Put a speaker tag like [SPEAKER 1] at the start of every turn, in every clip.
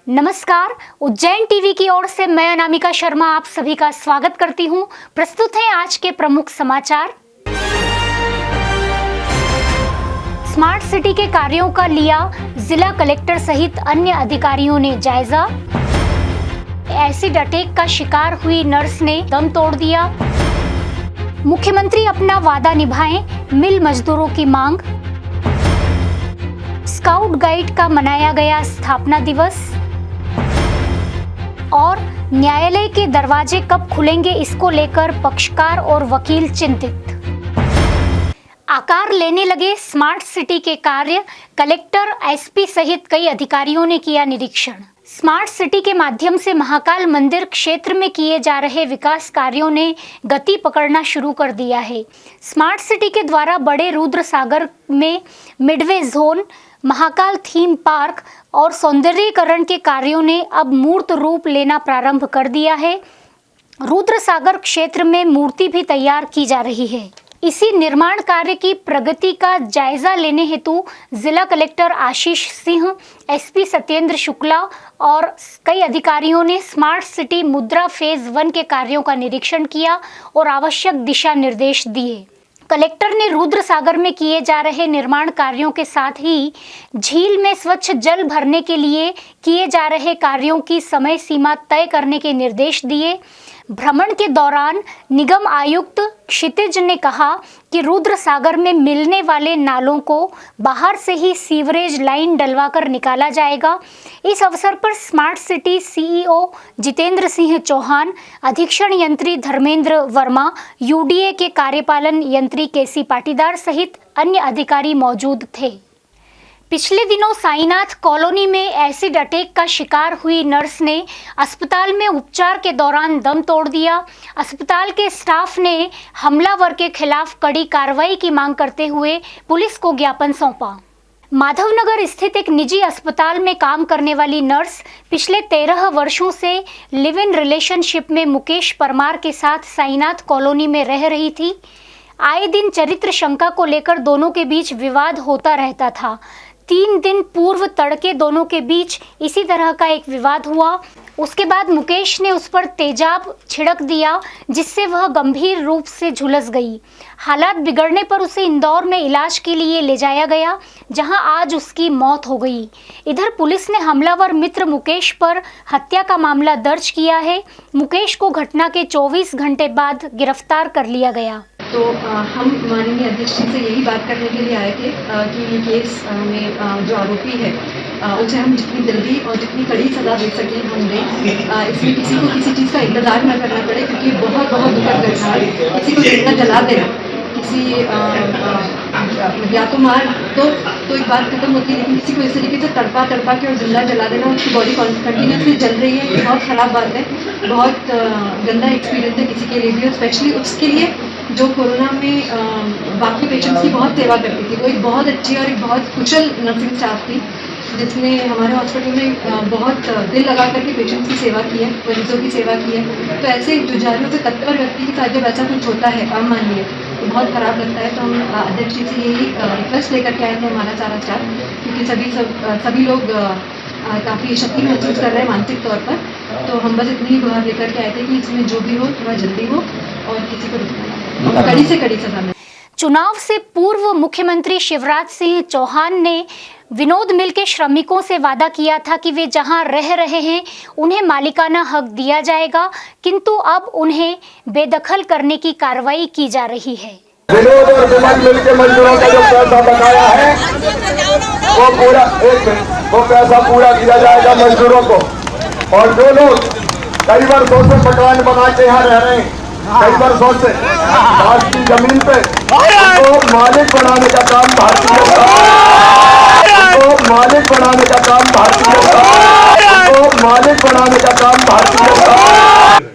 [SPEAKER 1] नमस्कार, उज्जैन टीवी की ओर से मैं अनामिका शर्मा आप सभी का स्वागत करती हूं। प्रस्तुत हैं आज के प्रमुख समाचार। स्मार्ट सिटी के कार्यों का लिया जिला कलेक्टर सहित अन्य अधिकारियों ने जायजा। एसिड अटैक का शिकार हुई नर्स ने दम तोड़ दिया। मुख्यमंत्री अपना वादा निभाएं, मिल मजदूरों की मांग। स्काउट गाइड का मनाया गया स्थापना दिवस। और न्यायालय के दरवाजे कब खुलेंगे, इसको लेकर पक्षकार और वकील चिंतित। आकार लेने लगे स्मार्ट सिटी के कार्य, कलेक्टर, एसपी सहित कई अधिकारियों ने किया निरीक्षण। स्मार्ट सिटी के माध्यम से महाकाल मंदिर क्षेत्र में किए जा रहे विकास कार्यों ने गति पकड़ना शुरू कर दिया है। स्मार्ट सिटी के द्वारा बड़े रुद्र सागर में Midway zone, Mahakal theme park और सौंदर्यीकरण के कार्यों ने अब मूर्त रूप लेना प्रारंभ कर दिया है। रुद्र सागर क्षेत्र में मूर्ति भी तैयार की जा रही है। इसी निर्माण कार्य की प्रगति का जायजा लेने हेतु जिला कलेक्टर आशीष सिंह, एसपी सत्येंद्र शुक्ला और कई अधिकारियों ने स्मार्ट सिटी मुद्रा फेज 1 के कार्यों का निरीक्षण किया और आवश्यक दिशा निर्देश दिए। कलेक्टर ने रुद्र सागर में किए जा रहे निर्माण कार्यों के साथ ही झील में स्वच्छ जल भरने के लिए किए जा रहे कार्यों की समय सीमा तय करने के निर्देश दिए। भ्रमण के दौरान निगम आयुक्त क्षितिज ने कहा कि रुद्र सागर में मिलने वाले नालों को बाहर से ही सीवरेज लाइन डलवाकर निकाला जाएगा। इस अवसर पर smart city CEO Jitendra Singh Chauhan, अधीक्षण यंत्री धर्मेंद्र वर्मा, यूडीए के कार्यपालन यंत्री केसी पाटीदार सहित अन्य अधिकारी मौजूद थे। पिछले दिनों साईनाथ कॉलोनी में एसिड अटैक का शिकार हुई नर्स ने अस्पताल में उपचार के दौरान दम तोड़ दिया। अस्पताल के स्टाफ ने हमलावर के खिलाफ कड़ी कार्रवाई की मांग करते हुए पुलिस को ज्ञापन सौंपा। माधवनगर स्थित एक निजी अस्पताल में काम करने वाली नर्स पिछले 13 वर्षों से लिव इन रिलेशनशिप में मुकेश परमार के साथ साईनाथ कॉलोनी में रह रही थी। आए दिन चरित्र शंका को लेकर दोनों के बीच विवाद होता रहता था। 3 दिन पूर्व तड़के दोनों के बीच इसी तरह का एक विवाद हुआ। उसके बाद मुकेश ने उस पर तेजाब छिड़क दिया, जिससे वह गंभीर रूप से झुलस गई। हालात बिगड़ने पर उसे इंदौर में इलाज के लिए ले जाया गया, जहां आज उसकी मौत हो गई। इधर पुलिस ने हमलावर मित्र मुकेश पर हत्या का मामला दर्ज किया है। मुकेश को घटना के 24 घंटे बाद गिरफ्तार कर लिया गया।
[SPEAKER 2] तो हम माननीय अध्यक्ष जी से यही बात करने के लिए आए थे कि ये केस में जो आरोपी है उसे हम जितनी जल्दी और जितनी कड़ी सज़ा दे सकें हम दें। इसमें किसी को किसी चीज़ का इंतज़ार न करना पड़े, क्योंकि बहुत दुखद घटना है। किसी को जिंदा जला देना, किसी या तो मार तो एक बात खत्म होती है, लेकिन किसी को इस तरीके से तड़पा के और जिंदा जला देना, उसकी बॉडी कंटिन्यूसली जल रही है, ये बहुत ख़राब बात है। बहुत गंदा एक्सपीरियंस है किसी के लिए भी, और स्पेशली उसके लिए जो कोरोना में बाकी पेशेंट्स की बहुत सेवा करती थी। वो एक बहुत अच्छी और एक बहुत कुशल नर्सिंग स्टाफ थी, जिसने हमारे हॉस्पिटल में बहुत दिल लगा करके पेशेंट्स की सेवा की है, मरीजों की सेवा की है। तो ऐसे जुझारू से तत्पर व्यक्ति के साथ जब ऐसा कुछ होता है आप मानिए, तो बहुत ख़राब लगता है। तो हम अध्यक्ष जी से यही रिक्वेस्ट लेकर के आए थे, हमारा सारा स्टाफ, क्योंकि सभी लोग काफ़ी शक्ति महसूस कर रहे हैं मानसिक तौर पर। तो हम बस इतनी ही गुहार लेकर के आए थे कि इसमें जो भी हो थोड़ा जल्दी हो और किसी को रुकना और कड़ी से कड़ी सजा मिले।
[SPEAKER 1] चुनाव से पूर्व मुख्यमंत्री शिवराज सिंह चौहान ने विनोद मिल के श्रमिकों से वादा किया था कि वे जहां रह रहे हैं उन्हें मालिकाना हक दिया जाएगा, किंतु अब उन्हें बेदखल करने की कार्रवाई की जा रही है।
[SPEAKER 3] विनोद और विमल मिल के मजदूरों का जो पैसा बकाया है वो पैसा पूरा दिया जाएगा मजदूरों को। और जो लोग कई वर्षों से मकान बना के यहाँ रह रहे हैं, कई वर्षों से भारतीय जमीन पे, तो मालिक बनाने का काम भारतीय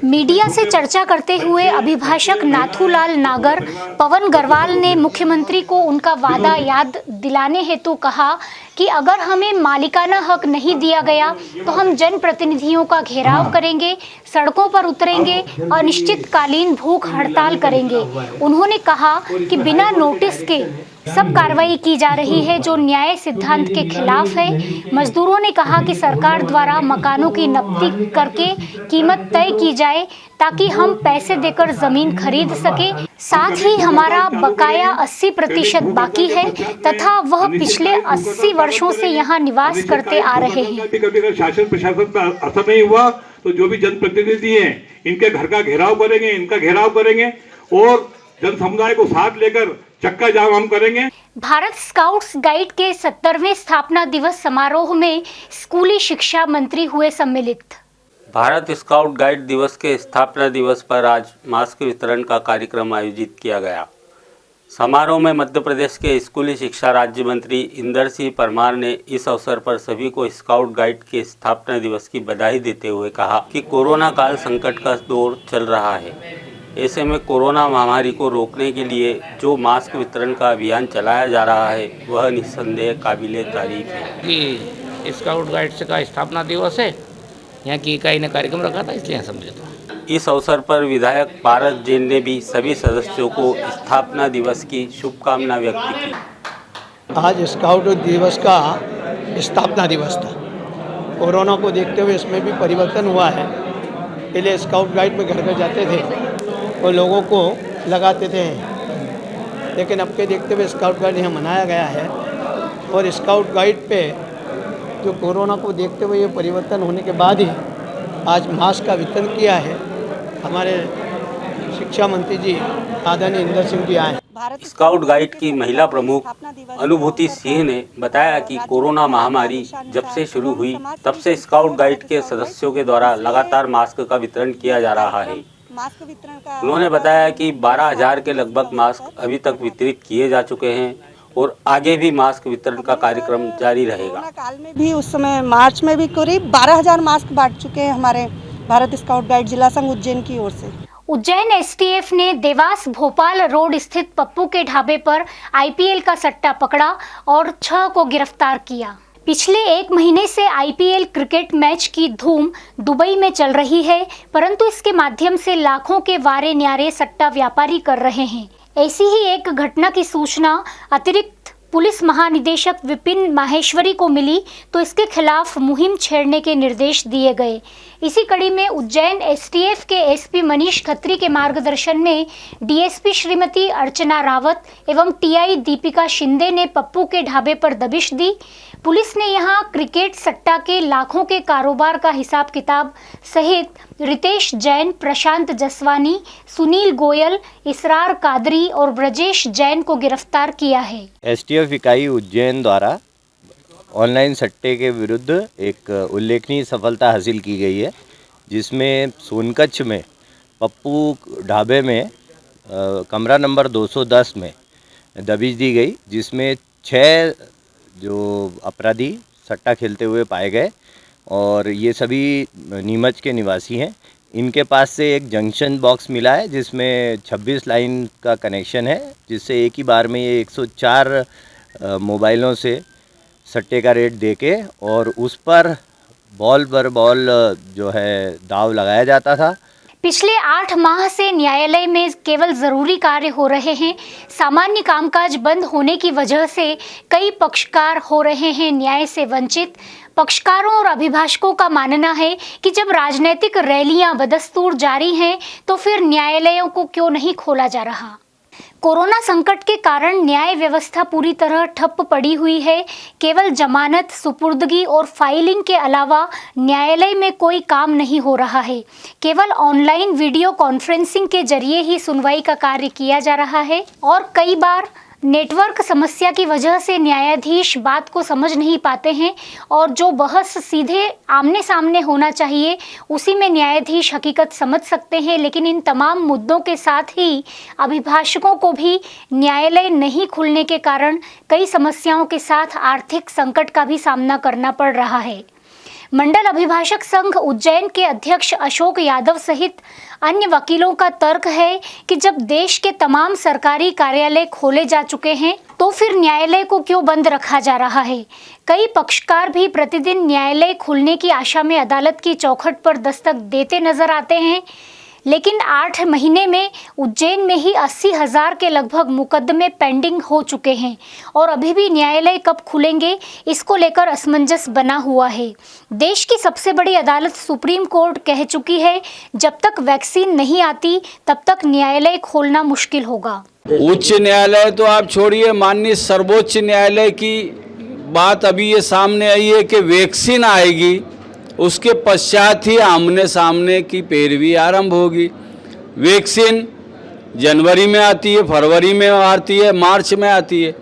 [SPEAKER 1] मीडिया से चर्चा करते हुए अभिभाषक नाथूलाल नागर, पवन गरवाल ने मुख्यमंत्री को उनका वादा याद दिलाने हेतु कहा कि अगर हमें मालिकाना हक नहीं दिया गया तो हम जनप्रतिनिधियों का घेराव करेंगे, सड़कों पर उतरेंगे, अनिश्चितकालीन भूख हड़ताल करेंगे। उन्होंने कहा कि बिना नोटिस के सब कार्रवाई की जा रही है जो न्याय सिद्धांत के खिलाफ है। मजदूरों ने कहा कि सरकार द्वारा मकानों की नकदी करके कीमत तय की जाए ताकि हम पैसे देकर जमीन खरीद सके। साथ ही हमारा बकाया 80% बाकी है तथा वह पिछले 80 वर्षों से यहाँ निवास करते आ रहे हैं।
[SPEAKER 4] कभी अगर शासन प्रशासन का असर नहीं हुआ तो जो भी जनप्रतिनिधि हैं इनके घर का घेराव करेंगे, इनका घेराव करेंगे और जन समुदाय को साथ लेकर चक्का जाम हम करेंगे।
[SPEAKER 1] भारत स्काउट्स गाइड के 70वें स्थापना दिवस समारोह में स्कूली शिक्षा मंत्री हुए सम्मिलित।
[SPEAKER 5] भारत स्काउट गाइड दिवस के स्थापना दिवस पर आज मास्क वितरण का कार्यक्रम आयोजित किया गया। समारोह में मध्य प्रदेश के स्कूली शिक्षा राज्य मंत्री इंदर सिंह परमार ने इस अवसर पर सभी को स्काउट गाइड के स्थापना दिवस की बधाई देते हुए कहा कि कोरोना काल संकट का दौर चल रहा है। ऐसे में कोरोना महामारी को रोकने के लिए जो मास्क वितरण का अभियान चलाया जा रहा है वह निस्संदेह काबिले तारीफ है।
[SPEAKER 6] कि स्काउट गाइड्स का स्थापना दिवस है, यहाँ की इकाई ने कार्यक्रम रखा था इसलिए समझे तो।
[SPEAKER 5] इस अवसर पर विधायक पारस जैन ने भी सभी सदस्यों को स्थापना दिवस की शुभकामना व्यक्त की।
[SPEAKER 7] आज स्काउट दिवस का स्थापना दिवस था। कोरोना को देखते हुए इसमें भी परिवर्तन हुआ है। पहले स्काउट गाइड में घर घर जाते थे और लोगों को लगाते थे, लेकिन अब के देखते हुए स्काउट गाइड यहाँ मनाया गया है। और स्काउट गाइड पे जो कोरोना को देखते हुए ये परिवर्तन होने के बाद ही आज मास्क का वितरण किया है। हमारे शिक्षा मंत्री जी आदरणीय इंदर सिंह जी आए।
[SPEAKER 5] स्काउट गाइड की महिला प्रमुख अनुभूति सिंह ने बताया कि कोरोना महामारी जब से शुरू हुई तब से स्काउट गाइड के सदस्यों के द्वारा लगातार मास्क का वितरण किया जा रहा है। उन्होंने बताया कि 12,000 के लगभग मास्क अभी तक वितरित किए जा चुके हैं और आगे भी मास्क वितरण का कार्यक्रम जारी रहेगा।
[SPEAKER 8] काल में भी उस समय मार्च में भी करीब 12,000 मास्क बांट चुके हैं हमारे भारत स्काउट गाइड जिला संघ उज्जैन की ओर से।
[SPEAKER 1] उज्जैन एसटीएफ ने देवास भोपाल रोड स्थित पप्पू के ढाबे पर आईपीएल का सट्टा पकड़ा और 6 को गिरफ्तार किया। पिछले 1 महीने से आईपीएल क्रिकेट मैच की धूम दुबई में चल रही है, परंतु इसके माध्यम से लाखों के वारे न्यारे सट्टा व्यापारी कर रहे हैं। ऐसी ही एक घटना की सूचना अतिरिक्त पुलिस महानिदेशक विपिन माहेश्वरी को मिली तो इसके खिलाफ मुहिम छेड़ने के निर्देश दिए गए। इसी कड़ी में उज्जैन एसटीएफ के एसपी मनीष खत्री के मार्गदर्शन में डीएसपी श्रीमती अर्चना रावत एवं टीआई दीपिका शिंदे ने पप्पू के ढाबे पर दबिश दी। पुलिस ने यहां क्रिकेट सट्टा के लाखों के कारोबार का हिसाब किताब सहित रितेश जैन, प्रशांत जसवानी, सुनील गोयल, इसरार कादरी और ब्रजेश जैन को गिरफ्तार किया है।
[SPEAKER 9] एसटीएफ इकाई उज्जैन द्वारा ऑनलाइन सट्टे के विरुद्ध एक उल्लेखनीय सफलता हासिल की गई है, जिसमें सोनकच्छ में पप्पू ढाबे में कमरा नंबर 210 में दबिश दी गई, जिसमें 6 जो अपराधी सट्टा खेलते हुए पाए गए और ये सभी नीमच के निवासी हैं। इनके पास से एक जंक्शन बॉक्स मिला है जिसमें 26 लाइन का कनेक्शन है, जिससे एक ही बार में ये 104 मोबाइलों से सट्टे का रेट देके और उस पर बॉल पर बॉल जो है दाव लगाया जाता था।
[SPEAKER 1] पिछले 8 माह से न्यायालय में केवल जरूरी कार्य हो रहे हैं। सामान्य कामकाज बंद होने की वजह से कई पक्षकार हो रहे हैं न्याय से वंचित। पक्षकारों और अभिभाषकों का मानना है कि जब राजनीतिक रैलियां बदस्तूर जारी हैं तो फिर न्यायालयों को क्यों नहीं खोला जा रहा। कोरोना संकट के कारण न्याय व्यवस्था पूरी तरह ठप पड़ी हुई है। केवल जमानत, सुपुर्दगी और फाइलिंग के अलावा न्यायालय में कोई काम नहीं हो रहा है। केवल ऑनलाइन वीडियो कॉन्फ्रेंसिंग के जरिए ही सुनवाई का कार्य किया जा रहा है और कई बार नेटवर्क समस्या की वजह से न्यायाधीश बात को समझ नहीं पाते हैं और जो बहस सीधे आमने सामने होना चाहिए उसी में न्यायाधीश हकीकत समझ सकते हैं। लेकिन इन तमाम मुद्दों के साथ ही अभिभाषकों को भी न्यायालय नहीं खुलने के कारण कई समस्याओं के साथ आर्थिक संकट का भी सामना करना पड़ रहा है। मंडल अभिभाषक संघ उज्जैन के अध्यक्ष अशोक यादव सहित अन्य वकीलों का तर्क है कि जब देश के तमाम सरकारी कार्यालय खोले जा चुके हैं तो फिर न्यायालय को क्यों बंद रखा जा रहा है। कई पक्षकार भी प्रतिदिन न्यायालय खुलने की आशा में अदालत की चौखट पर दस्तक देते नजर आते हैं, लेकिन 8 महीने में उज्जैन में ही 80,000 के लगभग मुकदमे पेंडिंग हो चुके हैं और अभी भी न्यायालय कब खुलेंगे इसको लेकर असमंजस बना हुआ है। देश की सबसे बड़ी अदालत सुप्रीम कोर्ट कह चुकी है जब तक वैक्सीन नहीं आती तब तक न्यायालय खोलना मुश्किल होगा।
[SPEAKER 10] उच्च न्यायालय तो आप छोड़िए, माननीय सर्वोच्च न्यायालय की बात अभी ये सामने आई है कि वैक्सीन आएगी, उसके पश्चात ही आमने सामने की पैरवी आरंभ होगी। वैक्सीन जनवरी में आती है, फरवरी में आती है, मार्च में आती है,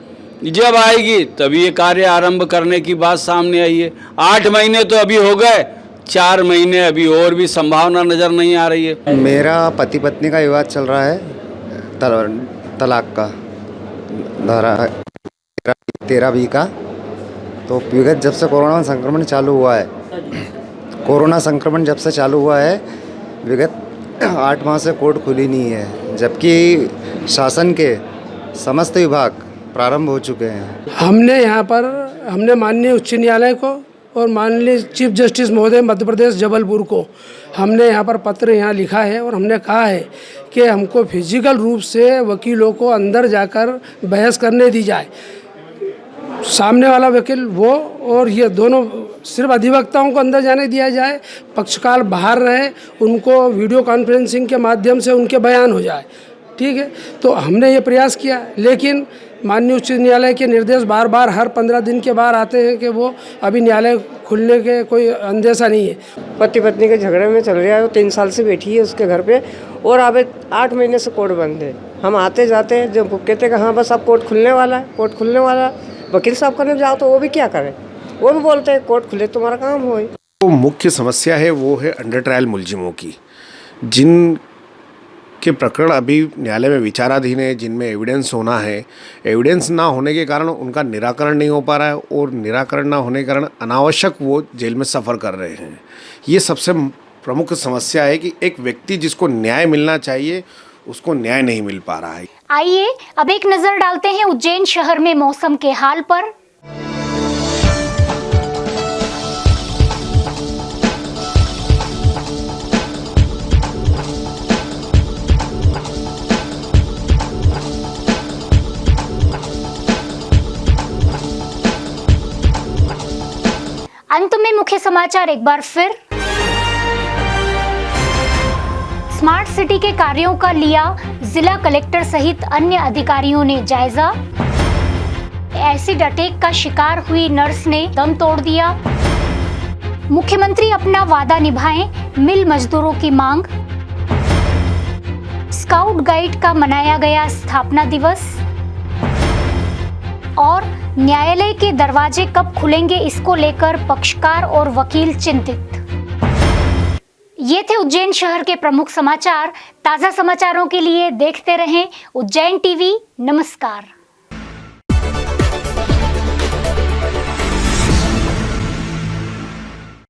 [SPEAKER 10] जब आएगी तभी ये कार्य आरंभ करने की बात सामने आई है। 8 महीने तो अभी हो गए, 4 महीने अभी और भी संभावना नज़र नहीं आ रही है।
[SPEAKER 11] मेरा पति पत्नी का विवाद चल रहा है, तलाक का धारा 13B का। तो विगत जब से कोरोना संक्रमण चालू हुआ है, विगत 8 माह से कोर्ट खुली नहीं है, जबकि शासन के समस्त विभाग प्रारंभ हो चुके हैं।
[SPEAKER 12] हमने माननीय उच्च न्यायालय को और माननीय चीफ जस्टिस महोदय मध्य प्रदेश जबलपुर को हमने यहाँ पर पत्र यहाँ लिखा है और हमने कहा है कि हमको फिजिकल रूप से वकीलों को अंदर जाकर बहस करने दी जाए। सामने वाला वकील वो और ये दोनों सिर्फ अधिवक्ताओं को अंदर जाने दिया जाए, पक्षकार बाहर रहे, उनको वीडियो कॉन्फ्रेंसिंग के माध्यम से उनके बयान हो जाए। ठीक है, तो हमने ये प्रयास किया, लेकिन माननीय उच्च न्यायालय के निर्देश बार बार हर 15 दिन के बाद आते हैं कि वो अभी न्यायालय खुलने के कोई अंदेशा नहीं है।
[SPEAKER 13] पति पत्नी के झगड़े में चल रहा है, वो 3 साल से बैठी है उसके घर पे और अब 8 महीने से कोर्ट बंद है। हम आते जाते हैं, जब कहते हैं कि हाँ बस अब कोर्ट खुलने वाला है, वकील साहब करने जाओ तो वो भी क्या करें, वो भी बोलते हैं कोर्ट खुले तुम्हारा काम हो।
[SPEAKER 14] तो मुख्य समस्या है वो है अंडर ट्रायल मुलजिमों की, जिन के प्रकरण अभी न्यायालय में विचाराधीन है, जिनमें एविडेंस होना है। एविडेंस ना होने के कारण उनका निराकरण नहीं हो पा रहा है और निराकरण ना होने के कारण अनावश्यक वो जेल में सफ़र कर रहे हैं। ये सबसे प्रमुख समस्या है कि एक व्यक्ति जिसको न्याय मिलना चाहिए उसको न्याय नहीं मिल पा रहा है।
[SPEAKER 1] आइए अब एक नजर डालते हैं उज्जैन शहर में मौसम के हाल पर। अंत में मुख्य समाचार एक बार फिर। स्मार्ट सिटी के कार्यों का लिया जिला कलेक्टर सहित अन्य अधिकारियों ने जायजा। एसिड अटैक का शिकार हुई नर्स ने दम तोड़ दिया। मुख्यमंत्री अपना वादा निभाएं, मिल मजदूरों की मांग। स्काउट गाइड का मनाया गया स्थापना दिवस। और न्यायालय के दरवाजे कब खुलेंगे इसको लेकर पक्षकार और वकील चिंतित। ये थे उज्जैन शहर के प्रमुख समाचार। ताजा समाचारों के लिए देखते रहें उज्जैन टीवी। नमस्कार।